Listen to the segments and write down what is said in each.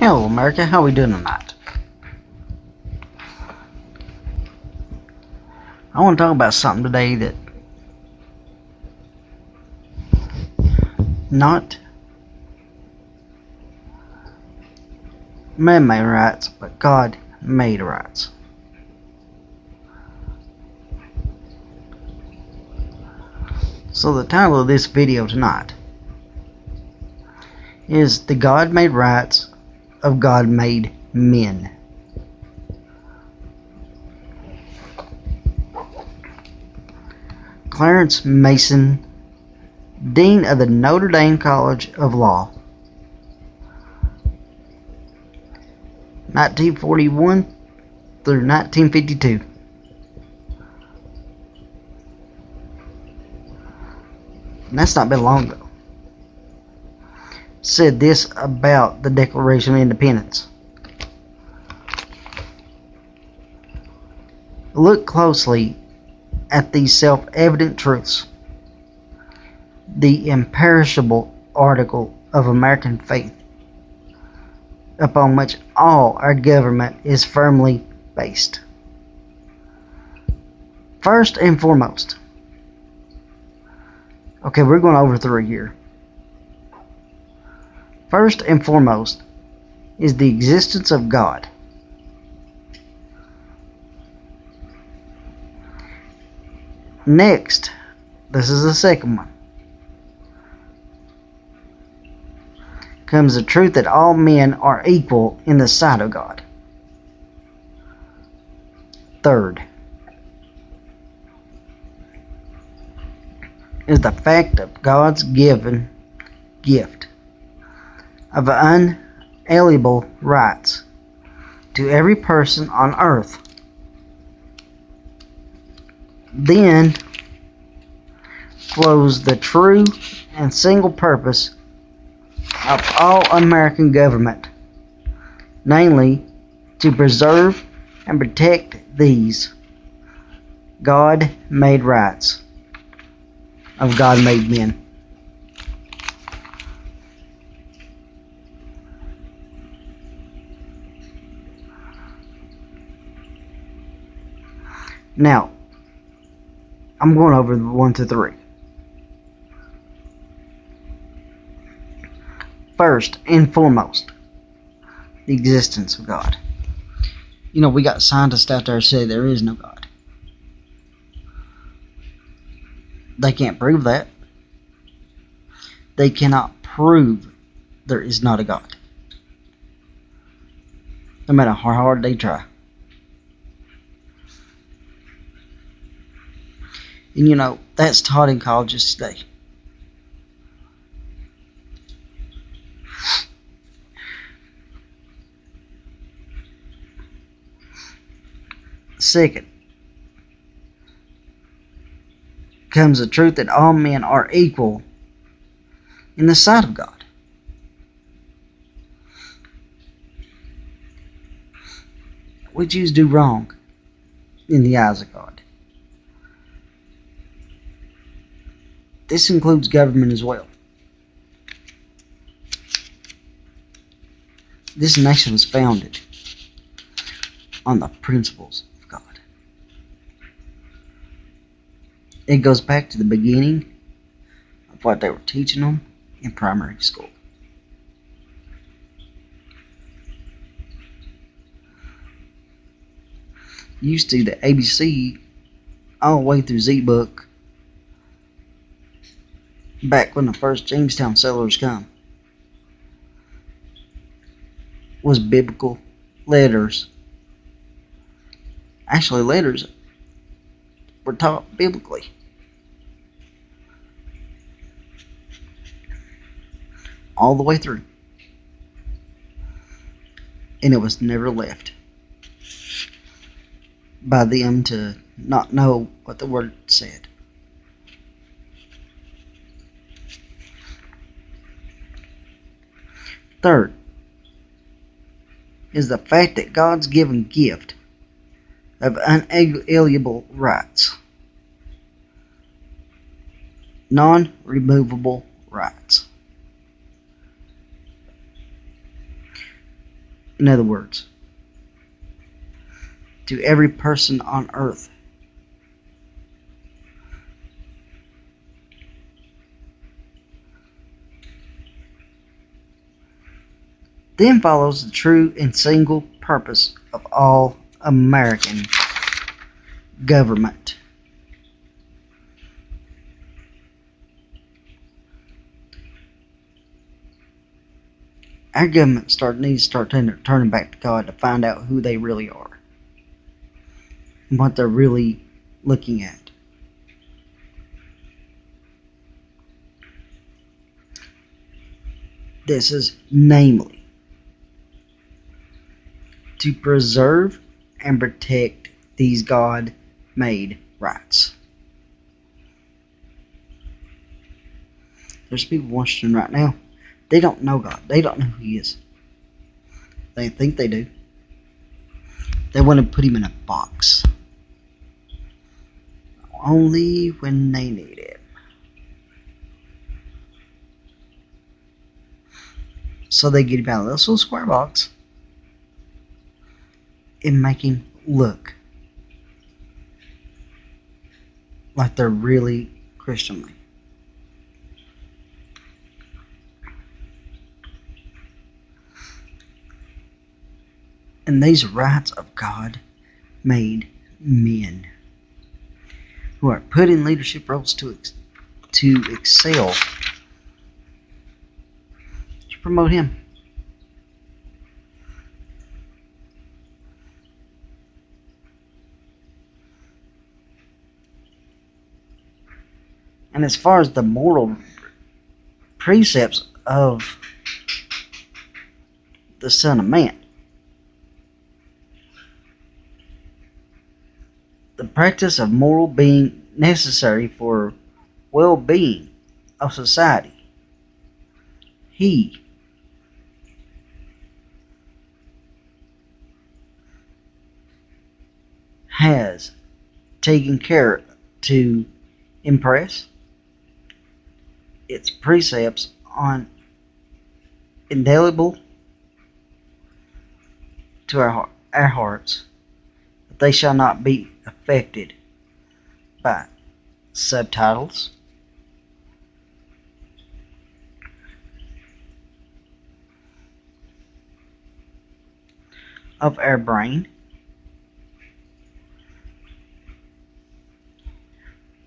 Hello, America. How we doing tonight? I want to talk about something today that not man-made rights, but God-made rights. So the title of this video tonight is The God-Made Rights of God-Made Men. Clarence Mason, Dean of the Notre Dame College of Law, 1941 through 1952. And that's not been long ago. Said this about the Declaration of Independence. Look closely at these self-evident truths. The imperishable article of American faith, upon which all our government is firmly based. First and foremost, okay, we're going over three here. First and foremost is the existence of God. Next, this is the second one, comes the truth that all men are equal in the sight of God. Third is the fact of God's given gift of unalienable rights to every person on earth. Then flows the true and single purpose of all American government, namely to preserve and protect these God-made rights of God-made men. Now, I'm going over the 1 to 3. First and foremost, the existence of God. You know, we got scientists out there who say there is no God. They can't prove that. They cannot prove there is not a God, no matter how hard they try. And you know, that's taught in colleges today. Second comes the truth that all men are equal in the sight of God. We Jews do wrong in the eyes of God. This includes government as well. This nation was founded on the principles of God. It goes back to the beginning of what they were teaching them in primary school. You used to the ABC all the way through Z book back when the first Jamestown settlers come was biblical letters. Actually, letters were taught biblically. All the way through. And it was never left by them to not know what the word said. Third is the fact that God's given gift of unalienable rights, non-removable rights. In other words, to every person on earth. Then follows the true and single purpose of all American government. Our government needs to start turning back to God to find out who they really are and what they're really looking at. This is namely to preserve and protect these God-made rights. There's people watching right now. They don't know God. They don't know who He is. They think they do. They want to put Him in a box. Only when they need it. So they get Him out of this little square box and make Him look like they're really Christianly. And these rights of God made men who are put in leadership roles to excel, to promote Him. And as far as the moral precepts of the Son of Man, the practice of moral being necessary for well-being of society, He has taken care to impress its precepts on indelible to our hearts, that they shall not be affected by subtitles, of our brain.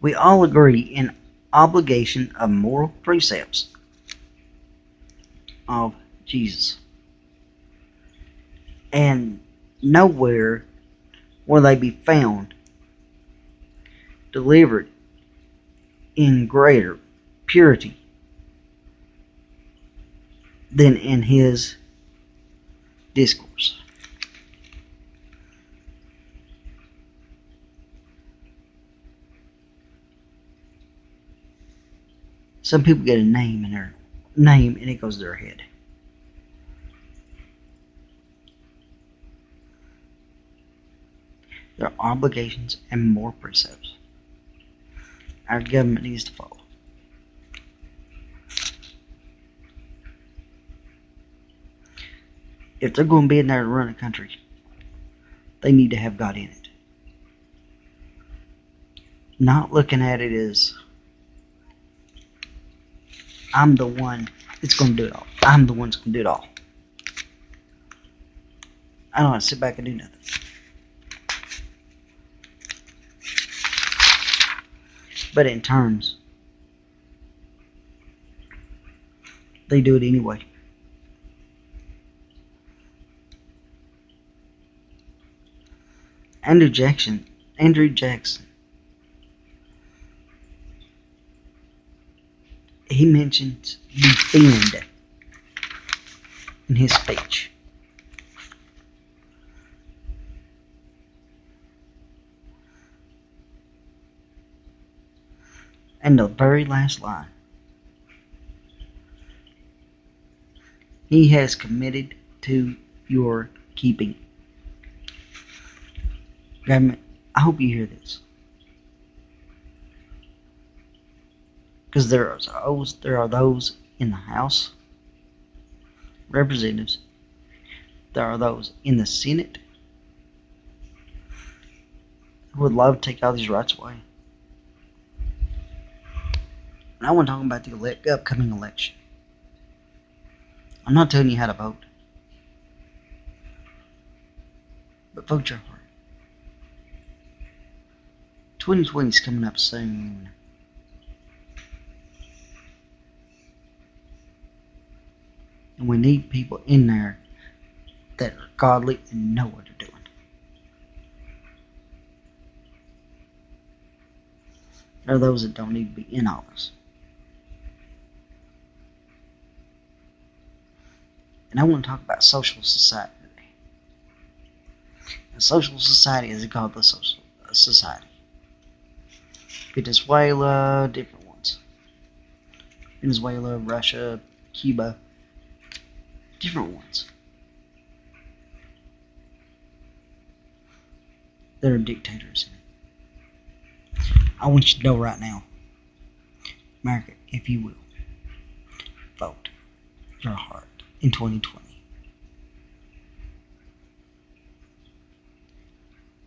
We all agree in obligation of moral precepts of Jesus. And nowhere will they be found delivered in greater purity than in His discourse. Some people get a name in their name and it goes to their head. There are obligations and moral precepts our government needs to follow. If they're going to be in there to run a country, they need to have God in it. Not looking at it as, I'm the one that's going to do it all. I'm the one that's going to do it all. I don't want to sit back and do nothing. But in turns, they do it anyway. Andrew Jackson, he mentions defend in his speech. And the very last line, He has committed to your keeping. Government, I hope you hear this. Because there are those in the House, Representatives, There are those in the Senate who would love to take all these rights away. And I want to talk about the upcoming election. I'm not telling you how to vote, but vote your heart. 2020 is coming up soon. And we need people in there that are godly and know what they're doing. There are those that don't need to be in office. And I want to talk about social society today. A social society is a godless social society. Venezuela, different ones. Venezuela, Russia, Cuba, different ones. There are dictators in it. I want you to know right now, America, if you will, vote your heart in 2020.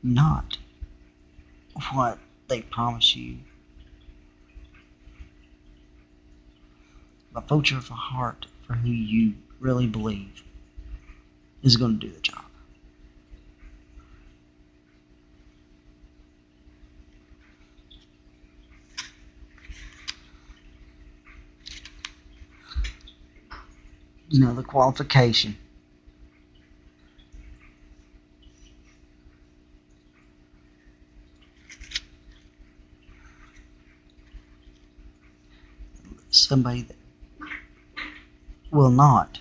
Not what they promise you, but vote your heart for who you really believe is going to do the job. You know, the qualification. Somebody that will not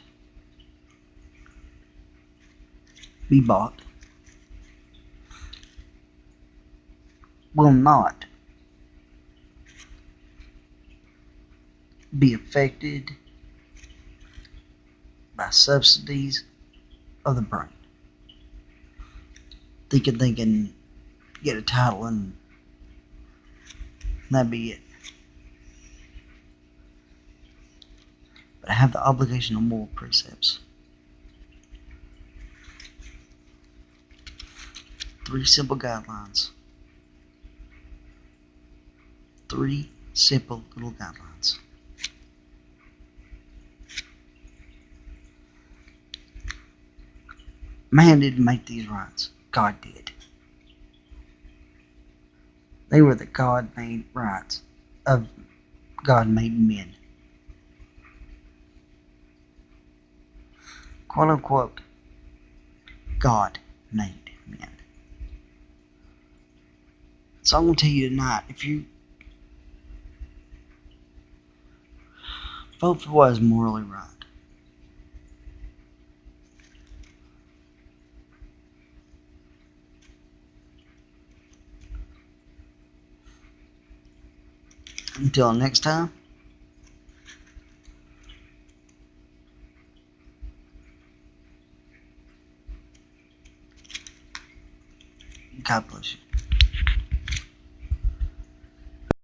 be bought, will not be affected by subsidies of the brain. Thinking they can get a title and that'd be it. But I have the obligation of moral precepts. 3 simple guidelines. 3 simple little guidelines. Man didn't make these rights. God did. They were the God-made rights of God-made men. Quote unquote, God-made men. So I'm going to tell you tonight, if you vote for what is morally right, until next time, God bless you.